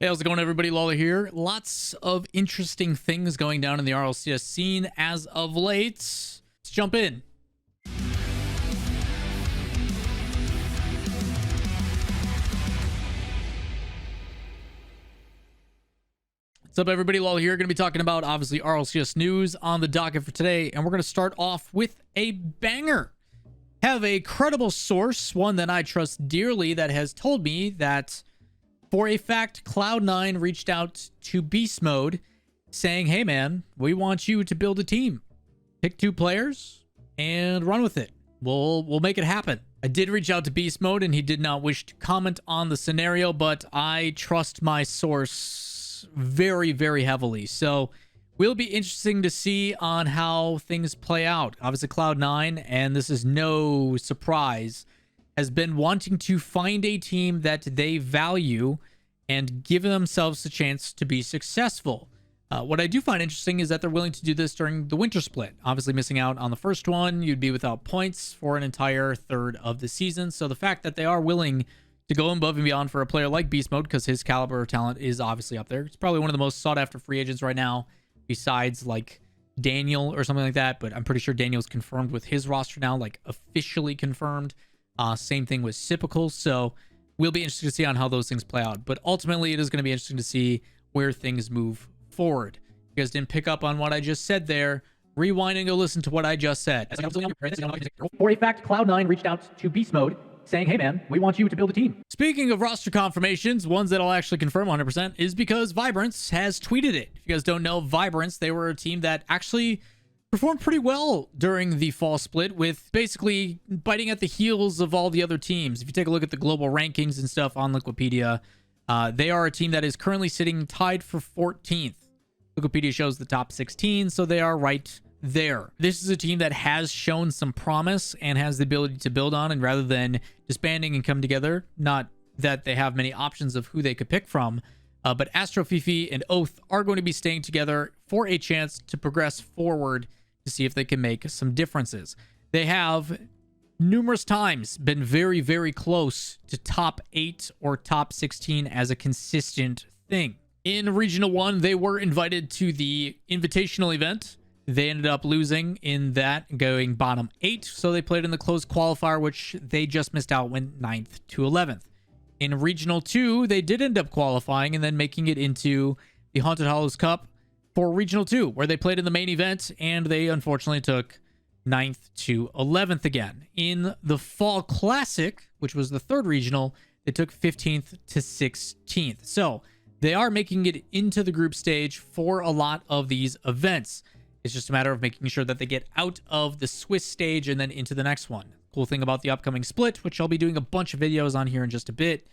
Hey, how's it going, everybody? Lawler here. Lots of interesting things going down in the RLCS scene as of late. Let's jump in. What's up, everybody? Lawler here. Going to be talking about, obviously, RLCS news on the docket for today, and we're going to start off with a banger. Have a credible source, one that I trust dearly, that has told me that for a fact, Cloud9 reached out to Beast Mode saying, hey man, we want you to build a team. Pick 2 players and run with it. We'll make it happen. I did reach out to Beast Mode and he did not wish to comment on the scenario, but I trust my source very, very heavily. So will be interesting to see on how things play out. Obviously Cloud9, and this is no surprise, has been wanting to find a team that they value and give themselves a chance to be successful. What I do find interesting is that they're willing to do this during the winter split. Obviously, missing out on the first one, you'd be without points for an entire third of the season. So the fact that they are willing to go above and beyond for a player like Beast Mode, because his caliber of talent is obviously up there. It's probably one of the most sought after free agents right now, besides like Daniel or something like that. But I'm pretty sure Daniel's confirmed with his roster now, like officially confirmed. Same thing with Sipical. So we'll be interested to see on how those things play out. But ultimately, it is going to be interesting to see where things move forward. If you guys didn't pick up on what I just said there, rewind and go listen to what I just said. For a fact, Cloud9 reached out to Beast Mode saying, hey man, we want you to build a team. Speaking of roster confirmations, ones that I'll actually confirm 100% is because Vibrance has tweeted it. If you guys don't know Vibrance, they were a team that actually performed pretty well during the fall split, with basically biting at the heels of all the other teams. If you take a look at the global rankings and stuff on Wikipedia, they are a team that is currently sitting tied for 14th. Wikipedia shows the top 16, so they are right there. This is a team that has shown some promise and has the ability to build on, and rather than disbanding and come together, not that they have many options of who they could pick from, but Astro, Fifi, and Oath are going to be staying together for a chance to progress forward to see if they can make some differences. They have numerous times been very, very close to top 8 or top 16 as a consistent thing. In Regional 1, they were invited to the Invitational event. They ended up losing in that, going bottom 8. So they played in the closed qualifier, which they just missed out, went 9th to 11th. In Regional 2, they did end up qualifying and then making it into the Haunted Hollows Cup for Regional 2, where they played in the main event, and they unfortunately took 9th to 11th again. In the Fall Classic, which was the 3rd regional, they took 15th to 16th. So they are making it into the group stage for a lot of these events. It's just a matter of making sure that they get out of the Swiss stage and then into the next one. Cool thing about the upcoming split, which I'll be doing a bunch of videos on here in just a bit,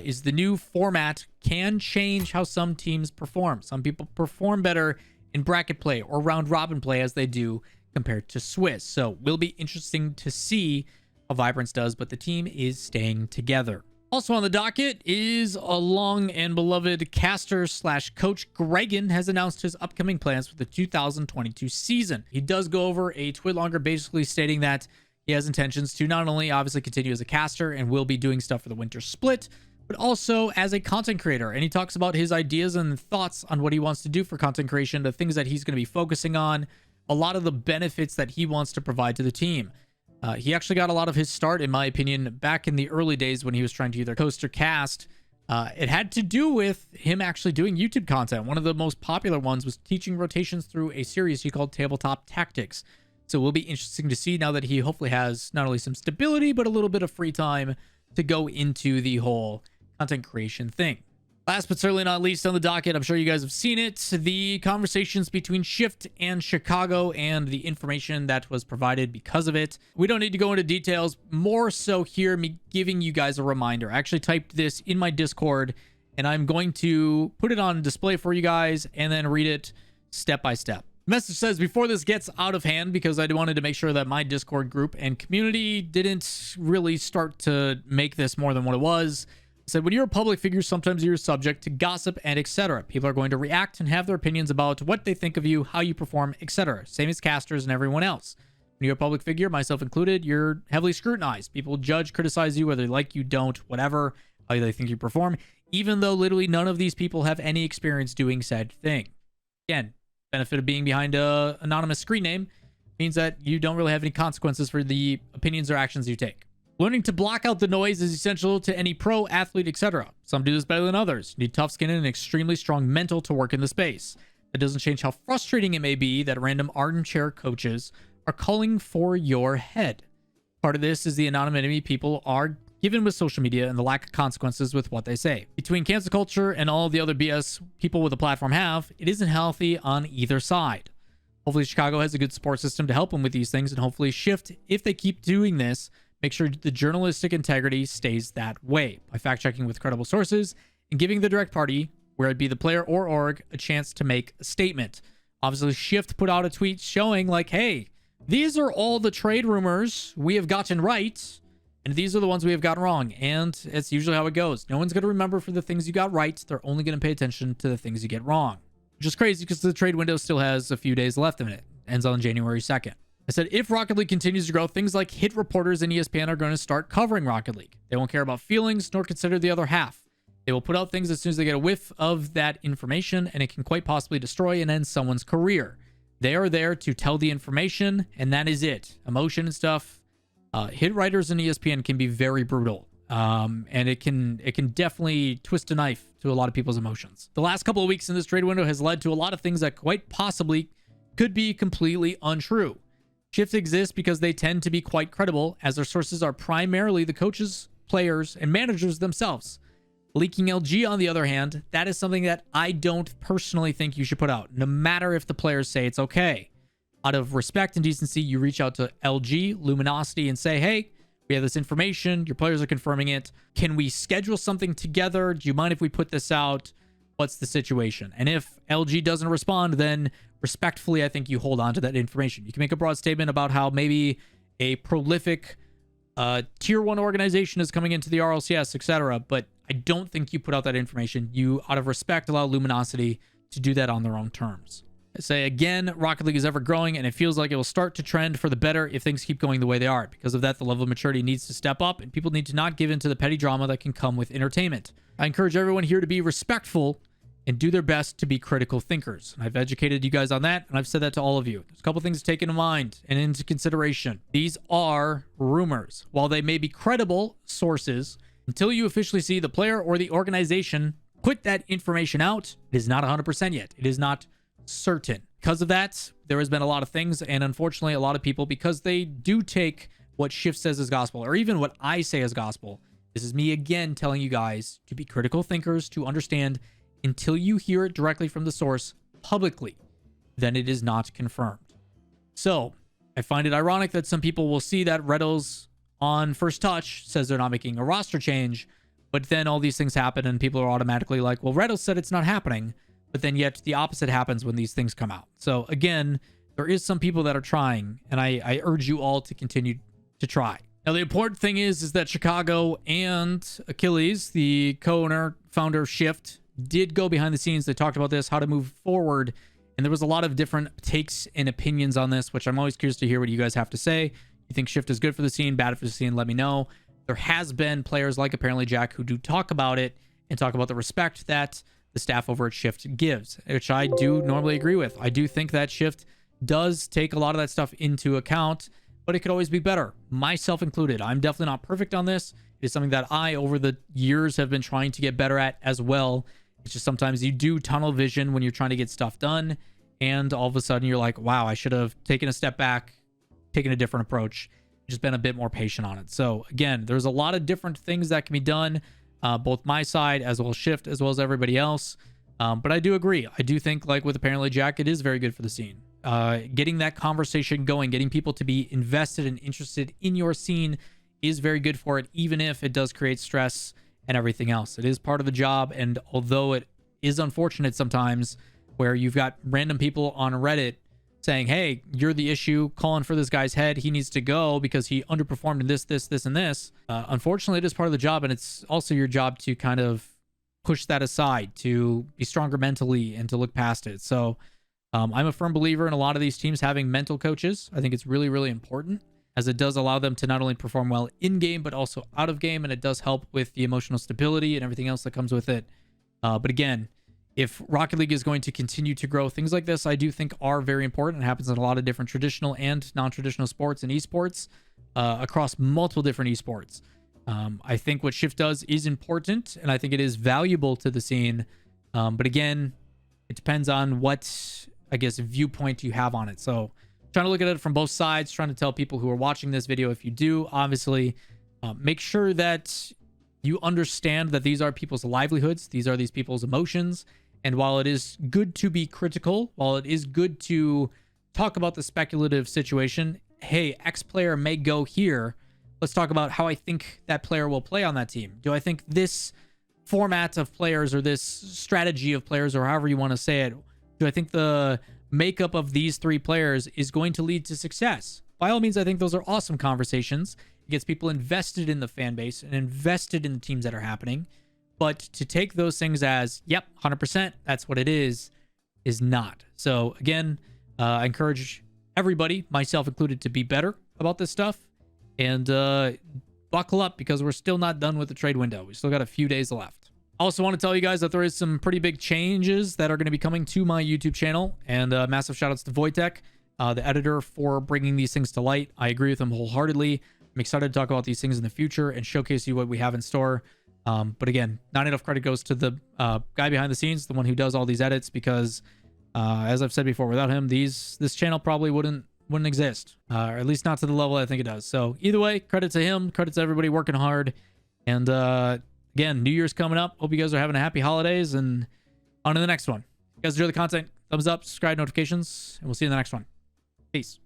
is the new format can change how some teams perform. Some people perform better in bracket play or round robin play as they do compared to Swiss. So will be interesting to see how Vibrance does, but the team is staying together. Also on the docket is a long and beloved caster / coach. Gregan has announced his upcoming plans for the 2022 season. He does go over a tweet longer, basically stating that he has intentions to not only obviously continue as a caster and will be doing stuff for the winter split, but also as a content creator. And he talks about his ideas and thoughts on what he wants to do for content creation, the things that he's going to be focusing on, a lot of the benefits that he wants to provide to the team. He actually got a lot of his start, in my opinion, back in the early days when he was trying to either coast or cast. It had to do with him actually doing YouTube content. One of the most popular ones was teaching rotations through a series he called Tabletop Tactics. So it will be interesting to see now that he hopefully has not only some stability, but a little bit of free time to go into the whole content creation thing. Last but certainly not least on the docket, I'm sure you guys have seen it, the conversations between Shift and Chicago and the information that was provided because of it. We don't need to go into details, more so here me giving you guys a reminder. I actually typed this in my Discord, and I'm going to put it on display for you guys and then read it step by step. The message says, before this gets out of hand, because I wanted to make sure that my Discord group and community didn't really start to make this more than what it was, said, when you're a public figure, sometimes you're subject to gossip and etc. People are going to react and have their opinions about what they think of you, how you perform, etc. Same as casters and everyone else. When you're a public figure, myself included, you're heavily scrutinized. People judge, criticize you, whether they like you, don't, whatever. how they think you perform, even though literally none of these people have any experience doing said thing. Again, benefit of being behind a anonymous screen name means that you don't really have any consequences for the opinions or actions you take. Learning to block out the noise is essential to any pro, athlete, etc. Some do this better than others. You need tough skin and an extremely strong mental to work in the space. That doesn't change how frustrating it may be that random armchair coaches are calling for your head. Part of this is the anonymity people are given with social media and the lack of consequences with what they say. Between cancel culture and all the other BS people with a platform have, it isn't healthy on either side. Hopefully Chicago has a good support system to help them with these things, and hopefully Shift, if they keep doing this, make sure the journalistic integrity stays that way by fact-checking with credible sources and giving the direct party, where it be the player or org, a chance to make a statement. Obviously, Shift put out a tweet showing like, hey, these are all the trade rumors we have gotten right, and these are the ones we have gotten wrong. And it's usually how it goes. No one's going to remember for the things you got right. They're only going to pay attention to the things you get wrong. Which is crazy because the trade window still has a few days left in it. Ends on January 2nd. I said, if Rocket League continues to grow, things like hit reporters and ESPN are going to start covering Rocket League. They won't care about feelings nor consider the other half. They will put out things as soon as they get a whiff of that information, and it can quite possibly destroy and end someone's career. They are there to tell the information, and that is it. Emotion and stuff. Hit writers and ESPN can be very brutal. And it can definitely twist a knife to a lot of people's emotions. The last couple of weeks in this trade window has led to a lot of things that quite possibly could be completely untrue. Shifts exist because they tend to be quite credible, as their sources are primarily the coaches, players, and managers themselves. Leaking LG, on the other hand, that is something that I don't personally think you should put out, no matter if the players say it's okay. Out of respect and decency, you reach out to LG, Luminosity, and say, hey, we have this information. Your players are confirming it. Can we schedule something together? Do you mind if we put this out? What's the situation? And if LG doesn't respond, then respectfully, I think you hold on to that information. You can make a broad statement about how maybe a prolific tier 1 organization is coming into the RLCS, etc. But I don't think you put out that information. You, out of respect, allow Luminosity to do that on their own terms. I say again, Rocket League is ever growing, and it feels like it will start to trend for the better if things keep going the way they are. Because of that, the level of maturity needs to step up, and people need to not give in to the petty drama that can come with entertainment. I encourage everyone here to be respectful and do their best to be critical thinkers. I've educated you guys on that, and I've said that to all of you. There's a couple things to take into mind and into consideration. These are rumors. While they may be credible sources, until you officially see the player or the organization put that information out, it is not 100% yet. It is not certain. Because of that, there has been a lot of things, and unfortunately a lot of people, because they do take what Shift says as gospel, or even what I say as gospel. This is me again telling you guys to be critical thinkers, to understand until you hear it directly from the source publicly, then it is not confirmed. So I find it ironic that some people will see that Reddles on first touch says they're not making a roster change, but then all these things happen and people are automatically like, well, Reddles said it's not happening. But then yet the opposite happens when these things come out. So again, there is some people that are trying, and I urge you all to continue to try. Now, the important thing is that Chicago and Achilles, the co-owner, founder of Shift, did go behind the scenes. They talked about this, how to move forward. And there was a lot of different takes and opinions on this, which I'm always curious to hear what you guys have to say. You think Shift is good for the scene, bad for the scene, let me know. There has been players like apparently Jack who do talk about it and talk about the respect that the staff over at Shift gives, which I do normally agree with. I do think that Shift does take a lot of that stuff into account, but it could always be better, myself included. I'm definitely not perfect on this. It is something that I, over the years, have been trying to get better at as well. It's just sometimes you do tunnel vision when you're trying to get stuff done, and all of a sudden you're like, wow, I should have taken a step back, taken a different approach, just been a bit more patient on it. So again, there's a lot of different things that can be done. Both my side as well as Shift as well as everybody else. But I do agree. I do think, like with apparently Jack, it is very good for the scene. Getting that conversation going, getting people to be invested and interested in your scene is very good for it, even if it does create stress and everything else. It is part of the job. And although it is unfortunate sometimes where you've got random people on Reddit saying, hey, you're the issue, calling for this guy's head, he needs to go because he underperformed in this, and this. Unfortunately, it is part of the job, and it's also your job to kind of push that aside, to be stronger mentally and to look past it. So I'm a firm believer in a lot of these teams having mental coaches. I think it's really, really important. as it does allow them to not only perform well in game, but also out of game. And it does help with the emotional stability and everything else that comes with it. But again, if Rocket League is going to continue to grow, things like this, I do think are very important. It happens in a lot of different traditional and non-traditional sports and esports across multiple different esports. I think what Shift does is important, and I think it is valuable to the scene. But again, it depends on what, I guess, viewpoint you have on it. So trying to look at it from both sides, trying to tell people who are watching this video, if you do, obviously, make sure that you understand that these are people's livelihoods. These are these people's emotions. And while it is good to be critical, while it is good to talk about the speculative situation, hey, X player may go here. Let's talk about how I think that player will play on that team. Do I think this format of players or this strategy of players, or however you want to say it, do I think the makeup of these 3 players is going to lead to success? By all means, I think those are awesome conversations. It gets people invested in the fan base and invested in the teams that are happening. But to take those things as, yep, 100%, that's what it is not. So again, I encourage everybody, myself included, to be better about this stuff. And buckle up, because we're still not done with the trade window. We still got a few days left. I also want to tell you guys that there is some pretty big changes that are going to be coming to my YouTube channel. And massive shout outs to Wojtek, the editor, for bringing these things to light. I agree with him wholeheartedly. I'm excited to talk about these things in the future and showcase you what we have in store. But again, not enough credit goes to the guy behind the scenes, the one who does all these edits, because as I've said before, without him, this channel probably wouldn't exist, or at least not to the level I think it does. So either way, credit to him, credit to everybody working hard. And again, New Year's coming up. Hope you guys are having a happy holidays, and on to the next one. If you guys enjoy the content, thumbs up, subscribe, notifications, and we'll see you in the next one. Peace.